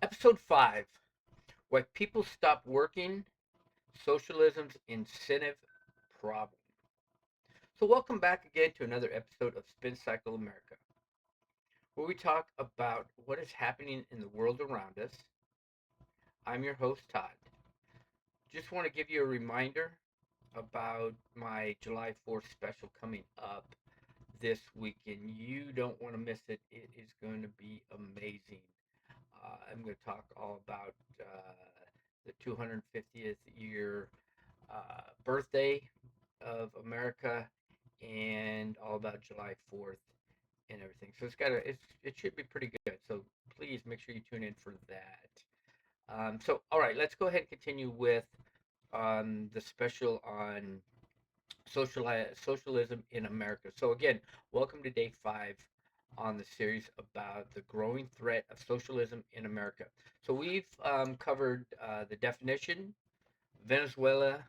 Episode 5: Why People Stop Working, Socialism's Incentive Problem. So, welcome back again to another episode of Spin Cycle America, where we talk about what is happening in the world around us. I'm your host, Todd. Just want to give you a reminder about my July 4th special coming up this weekend. You don't want to miss it. It is going to be amazing. I'm going to talk all about the 250th year birthday of America and all about July 4th and everything. So it should be pretty good. So please make sure you tune in for that. So all right, let's go ahead and continue with the special on socialism in America. So again, welcome to day 5 on the series about the growing threat of socialism in America. So we've covered the definition, Venezuela,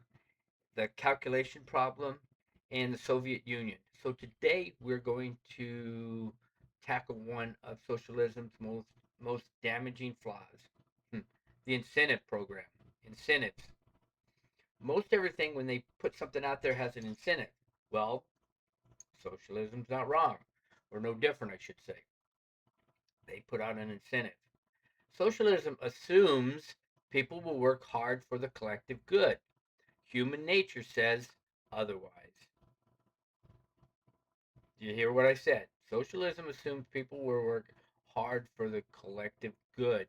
the calculation problem, and the Soviet Union. So today we're going to tackle one of socialism's most damaging flaws, the incentive program. Incentives. Most everything when they put something out there has an incentive. Well, socialism's not wrong, or no different, I should say. They put out an incentive. Socialism assumes people will work hard for the collective good. Human nature says otherwise. Do you hear what I said? Socialism assumes people will work hard for the collective good.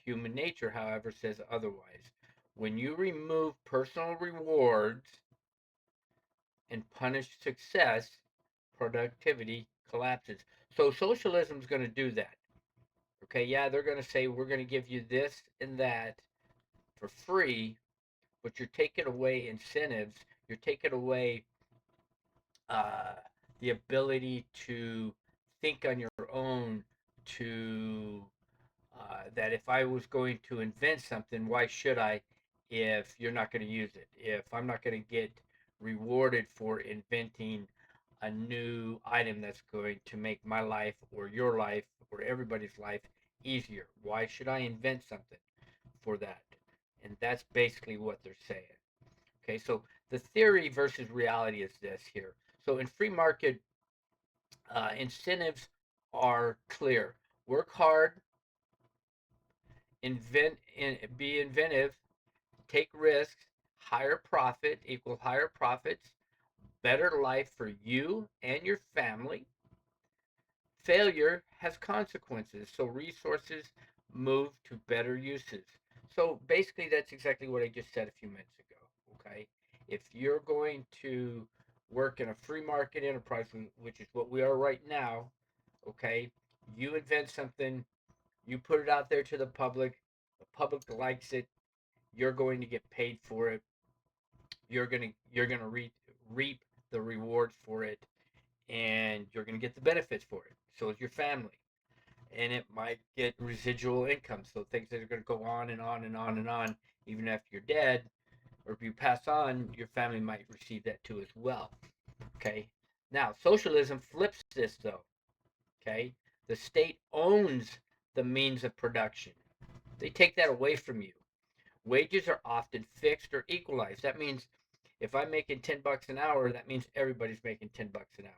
Human nature, however, says otherwise. When you remove personal rewards and punish success, productivity collapses. So socialism is going to do that. Okay, yeah, they're going to say we're going to give you this and that for free, but you're taking away incentives. You're taking away uh, the ability to think on your own. To that if I was going to invent something, why should I? If you're not going to use it, if I'm not going to get rewarded for inventing a new item that's going to make my life or your life or everybody's life easier, why should I invent something for that? And that's basically what they're saying. Okay, so the theory versus reality is this here. So in free market, incentives are clear. Work hard, be inventive, take risks, higher profit equal higher profits, better life for you and your family. Failure has consequences, so resources move to better uses. So basically, that's exactly what I just said a few minutes ago. Okay, if you're going to work in a free market enterprise, which is what we are right now, okay, you invent something, you put it out there to the public likes it, you're going to get paid for it, you're gonna reap the rewards for it, and you're gonna get the benefits for it. So is your family, and it might get residual income. So things that are going to go on and on and on and on, even after you're dead, or if you pass on, your family might receive that too as well. Okay. Now, socialism flips this though. Okay. The state owns the means of production. They take that away from you. Wages are often fixed or equalized. That means if I'm making $10 an hour, that means everybody's making $10 an hour.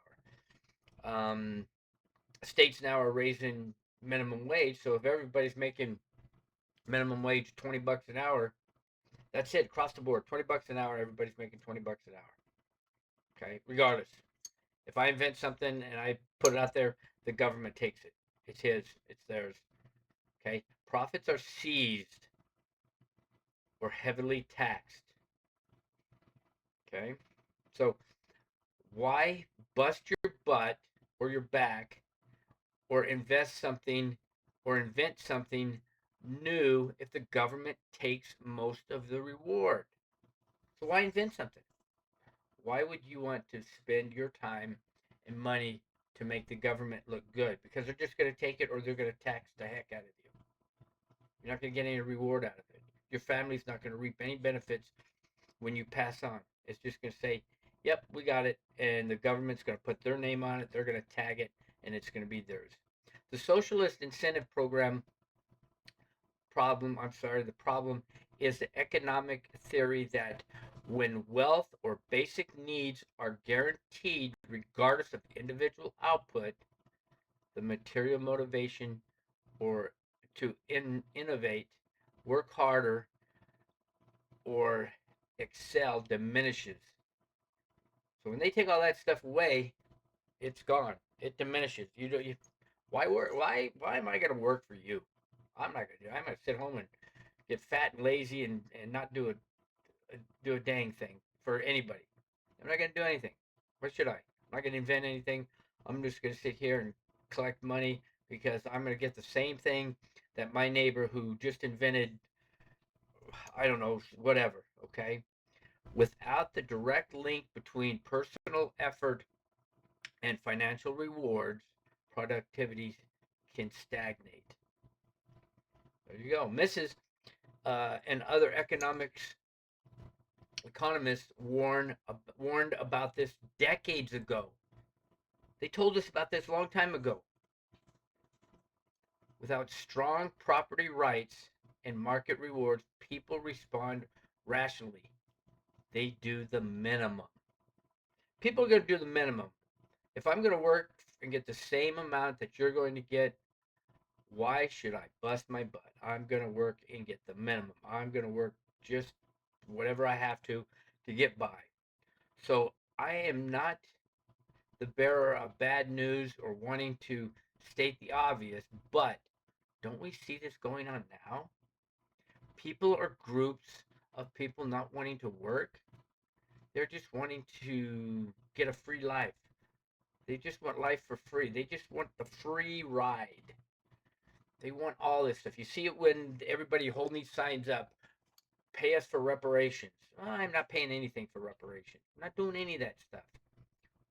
States now are raising minimum wage, so if everybody's making minimum wage $20 an hour, that's it across the board. $20 an hour, everybody's making $20 an hour. Okay, regardless. If I invent something and I put it out there, the government takes it. It's his. It's theirs. Okay, profits are seized or heavily taxed. Okay, so why bust your butt or your back or invest something or invent something new if the government takes most of the reward? So why invent something? Why would you want to spend your time and money to make the government look good? Because they're just going to take it or they're going to tax the heck out of you. You're not going to get any reward out of it. Your family's not going to reap any benefits when you pass on. It's just going to say, yep, we got it. And the government's going to put their name on it. They're going to tag it and it's going to be theirs. The socialist incentive problem. I'm sorry, the problem is the economic theory that when wealth or basic needs are guaranteed regardless of individual output, the material motivation or to innovate, work harder, or excel diminishes. So when they take all that stuff away, it's gone. It diminishes. Why work? Why am I going to work for you? I'm not going to do. I'm going to sit home and get fat and lazy and not do a dang thing for anybody. I'm not going to do anything. What should I? I'm not going to invent anything. I'm just going to sit here and collect money because I'm going to get the same thing that my neighbor who just invented, I don't know, whatever, okay? Without the direct link between personal effort and financial rewards, productivity can stagnate. There you go. Mrs. And other economists warned about this decades ago. They told us about this a long time ago. Without strong property rights and market rewards, people respond rationally. They do the minimum. People are going to do the minimum. If I'm going to work and get the same amount that you're going to get, why should I bust my butt? I'm going to work and get the minimum. I'm going to work just whatever I have to get by. So I am not the bearer of bad news or wanting to state the obvious, but don't we see this going on now? People or groups of people not wanting to work, they're just wanting to get a free life. They just want life for free. They just want the free ride. They want all this stuff. You see it when everybody holding these signs up, pay us for reparations. Oh, I'm not paying anything for reparations. I'm not doing any of that stuff.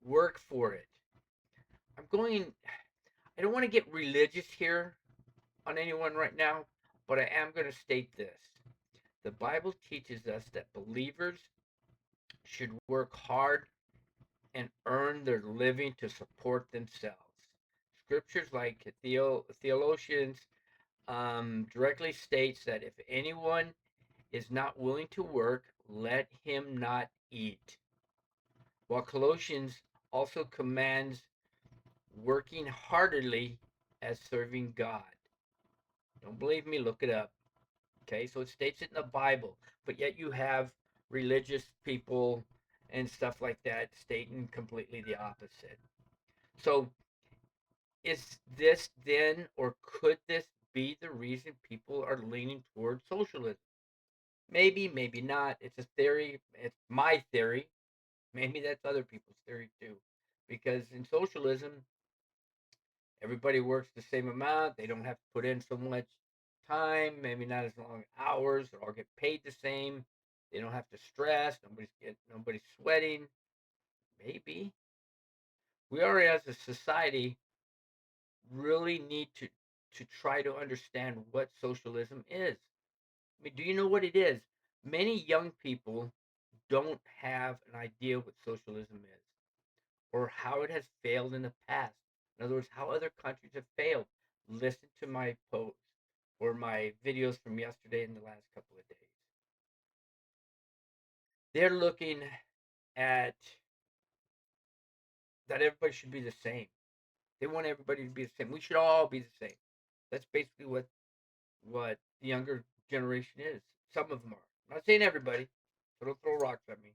Work for it. I don't want to get religious here on anyone right now, but I am going to state this. The Bible teaches us that believers should work hard and earn their living to support themselves. Scriptures like theologians directly states that if anyone is not willing to work, let him not eat. While Colossians also commands working heartily as serving God. Don't believe me? Look it up. Okay, so it states it in the Bible, but yet you have religious people and stuff like that stating completely the opposite. So is this then, or could this be the reason people are leaning towards socialism? Maybe, maybe not. It's a theory. It's my theory. Maybe that's other people's theory too. Because in socialism, everybody works the same amount. They don't have to put in so much time, maybe not as long hours. They all get paid the same. They don't have to stress. Nobody's sweating. Maybe we are as a society really need to try to understand what socialism is. I mean, do you know what it is? Many young people don't have an idea what socialism is or how it has failed in the past. In other words, how other countries have failed. Listen to my posts or my videos from yesterday and the last couple of days. They're looking at that everybody should be the same. They want everybody to be the same. We should all be the same. That's basically what the younger generation is. Some of them are. I'm not saying everybody, so don't throw rocks at me.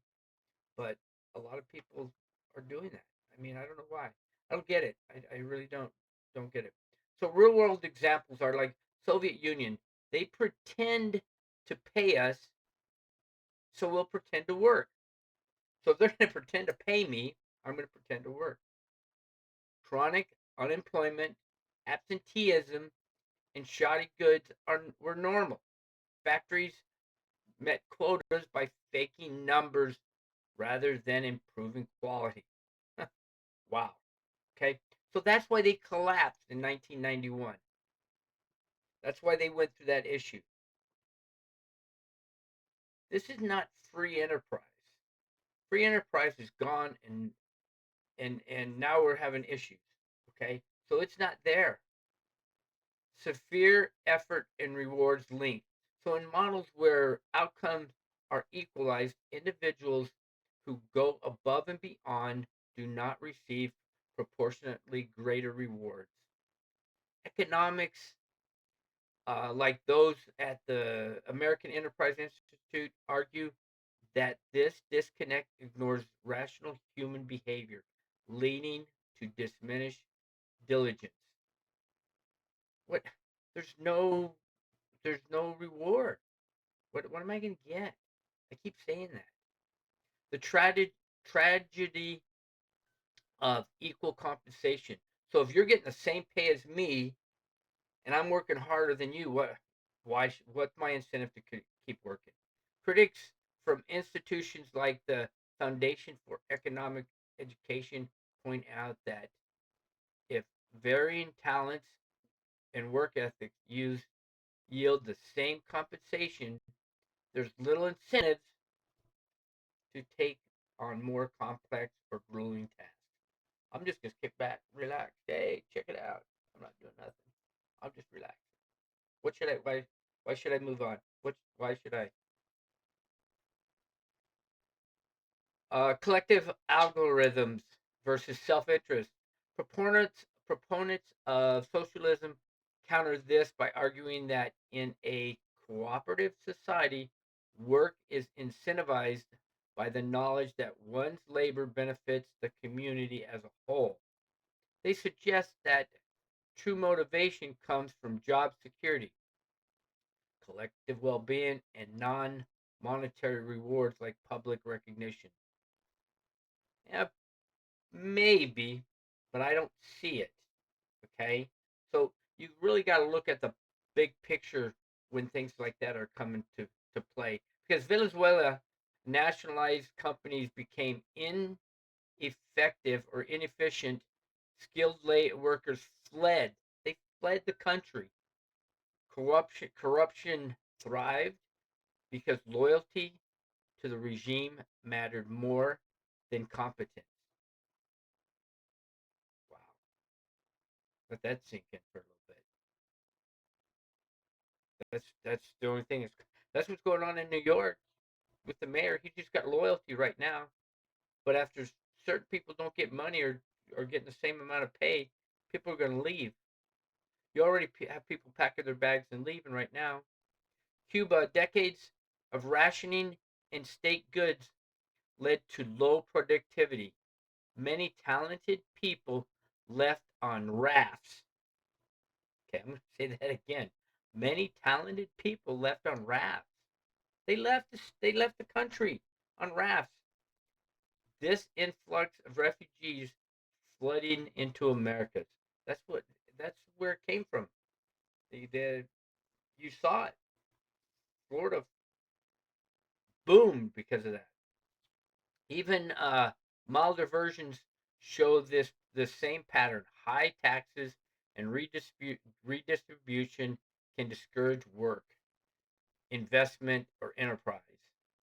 But a lot of people are doing that. I mean, I don't know why. I don't get it. I really don't get it. So real world examples are like Soviet Union. They pretend to pay us, so we'll pretend to work. So if they're going to pretend to pay me, I'm going to pretend to work. Chronic unemployment, absenteeism, and shoddy goods were normal. Factories met quotas by faking numbers rather than improving quality. Wow. Okay. So that's why they collapsed in 1991. That's why they went through that issue. This is not free enterprise. Free enterprise is gone and now we're having issues. Okay. So it's not there. severe effort and rewards linked. So, in models where outcomes are equalized, individuals who go above and beyond do not receive proportionately greater rewards. Economics, like those at the American Enterprise Institute, argue that this disconnect ignores rational human behavior, leading to diminished diligence. What? There's no there's no reward. What am I gonna get? I keep saying that. The tragedy of equal compensation. So if you're getting the same pay as me and I'm working harder than you, what's my incentive to keep working? Critics from institutions like the Foundation for Economic Education point out that if varying talents and work ethics yield the same compensation, there's little incentive to take on more complex or grueling tasks. I'm just gonna kick back, relax. Hey, check it out. I'm not doing nothing. I'm just relaxing. What should I? Why should I move on? Why should I? Collective algorithms versus self-interest. Proponents of socialism counter this by arguing that in a cooperative society, work is incentivized by the knowledge that one's labor benefits the community as a whole. They suggest that true motivation comes from job security, collective well-being, and non-monetary rewards like public recognition. Yeah, maybe, but I don't see it. Okay, so you really got to look at the big picture when things like that are coming to play. Because Venezuela nationalized companies became ineffective or inefficient. Skilled workers fled. They fled the country. Corruption thrived because loyalty to the regime mattered more than competence. Wow, let that sink in for a little bit. That's the only thing is that's what's going on in New York with the mayor. He just got loyalty right now, but after certain people don't get money or getting the same amount of pay, people are going to leave. You already have people packing their bags and leaving right now. Cuba, decades of rationing and state goods led to low productivity. Many talented people left on rafts. Okay, I'm going to say that again. Many talented people left on rafts. They left the country on rafts. This influx of refugees flooding into Americas. That's what that's where it came from. You saw it. Florida boomed because of that. Even milder versions show the same pattern. High taxes and redistribution can discourage work, investment, or enterprise,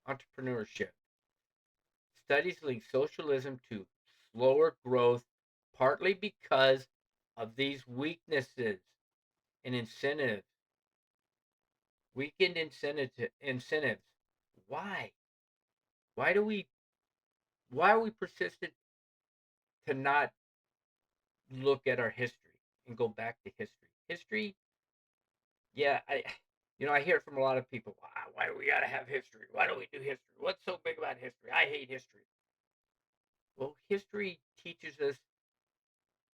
entrepreneurship. Studies link socialism to slower growth, partly because of these weaknesses in incentives, weakened incentives. Why? Why do we? Why are we persistent to not look at our history and go back to history? History, yeah, I hear it from a lot of people. Why do we gotta have history? Why do we do history? What's so big about history? I hate history. Well, history teaches us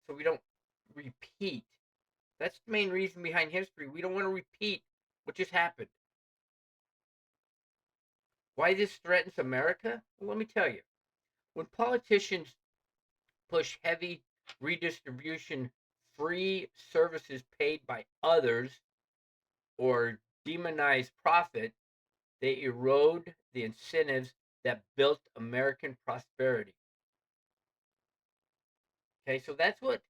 so we don't repeat. That's the main reason behind history. We don't want to repeat what just happened. Why this threatens America? Well, let me tell you. When politicians push heavy redistribution, free services paid by others, or demonize profit, they erode the incentives that built American prosperity. Okay, so that's what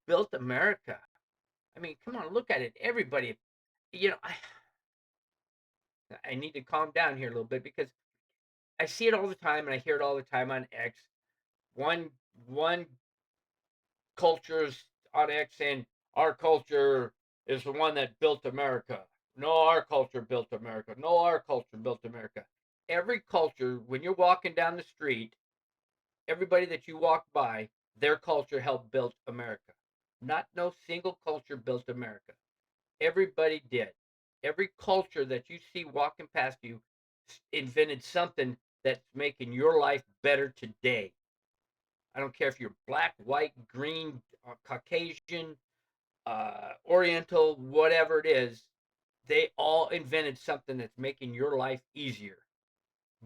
built America. I mean, come on, look at it. Everybody, you know, I need to calm down here a little bit because I see it all the time and I hear it all the time on X. One cultures on X saying, our culture is the one that built America. No, our culture built America. No, our culture built America. Every culture, when you're walking down the street, everybody that you walk by, their culture helped build America. Not no single culture built America. Everybody did. Every culture that you see walking past you invented something that's making your life better today. I don't care if you're black, white, green, Caucasian, Oriental, whatever it is. They all invented something that's making your life easier.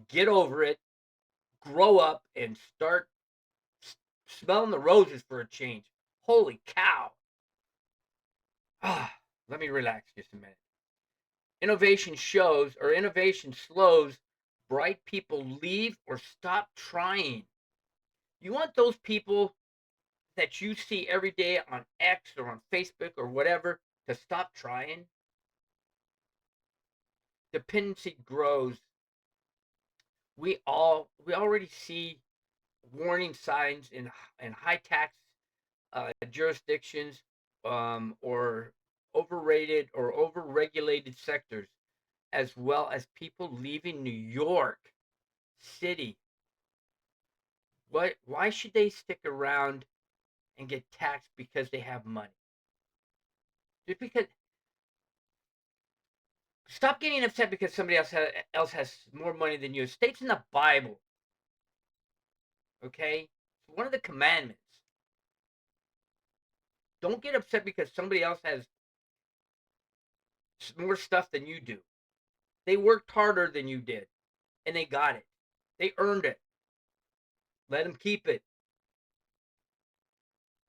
Get over it, grow up, and start smelling the roses for a change. Holy cow. Ah, let me relax just a minute. Innovation slows bright people leave or stop trying. You want those people that you see every day on X or on Facebook or whatever to stop trying? Dependency grows. We already see warning signs in high tax jurisdictions, or overrated or overregulated sectors, as well as people leaving New York City. Why should they stick around and get taxed because they have money? Just because. Stop getting upset because somebody else has more money than you. It states in the Bible. Okay, it's one of the commandments. Don't get upset because somebody else has more stuff than you do. They worked harder than you did, and they got it. They earned it. Let them keep it.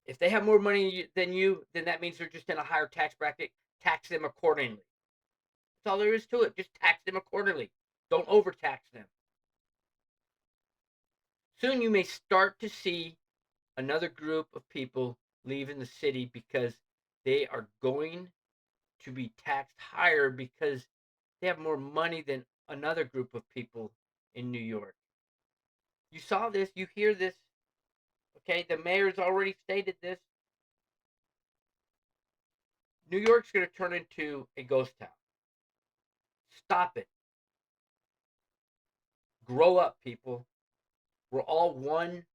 If they have more money than you, then that means they're just in a higher tax bracket. Tax them accordingly. That's all there is to it. Just tax them accordingly. Don't overtax them. Soon you may start to see another group of people leaving the city because they are going to be taxed higher because they have more money than another group of people in New York. You saw this, you hear this. Okay, the mayor's already stated this. New York's going to turn into a ghost town. Stop it. Grow up, people. We're all one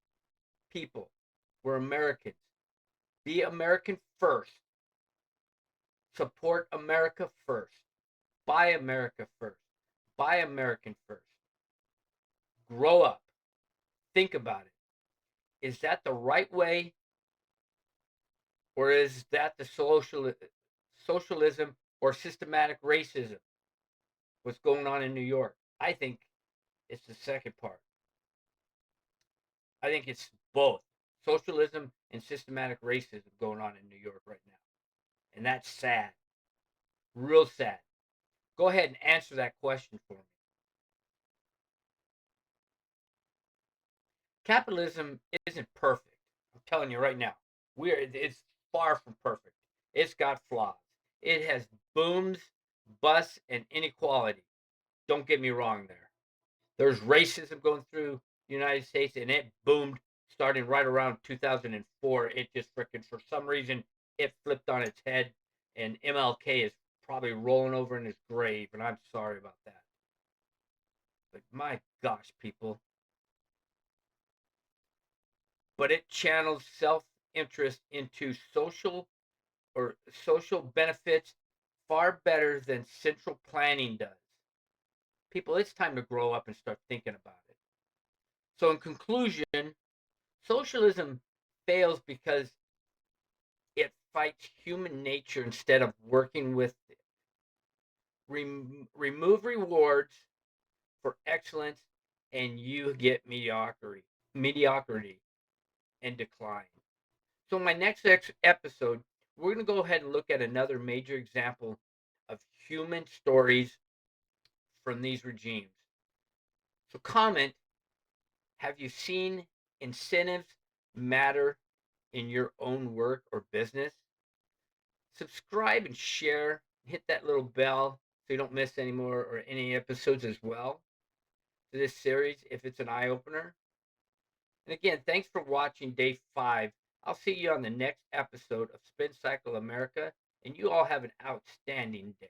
people. We're Americans. Be American first. Support America first. Buy America first. Buy American first. Grow up. Think about it. Is that the right way, or is that the socialism or systematic racism? What's going on in New York? I think it's the second part. I think it's both socialism and systematic racism going on in New York right now. And that's sad. Real sad. Go ahead and answer that question for me. Capitalism isn't perfect. I'm telling you right now. It's far from perfect. It's got flaws. It has booms, busts, and inequality. Don't get me wrong there. There's racism going through the United States, and it boomed starting right around 2004. It just freaking, for some reason, it flipped on its head, and MLK is probably rolling over in his grave, and I'm sorry about that. But my gosh, people. But it channels self-interest into social benefits far better than central planning does. People, it's time to grow up and start thinking about it. So, in conclusion, socialism fails because it fights human nature instead of working with it. Remove rewards for excellence, and you get mediocrity, and decline. So, in my next episode, we're going to go ahead and look at another major example of human stories from these regimes. So, comment, have you seen incentives matter in your own work or business? Subscribe and share. Hit that little bell so you don't miss any more or any episodes as well to this series if it's an eye opener. And again, thanks for watching day 5. I'll see you on the next episode of Spin Cycle America, and you all have an outstanding day.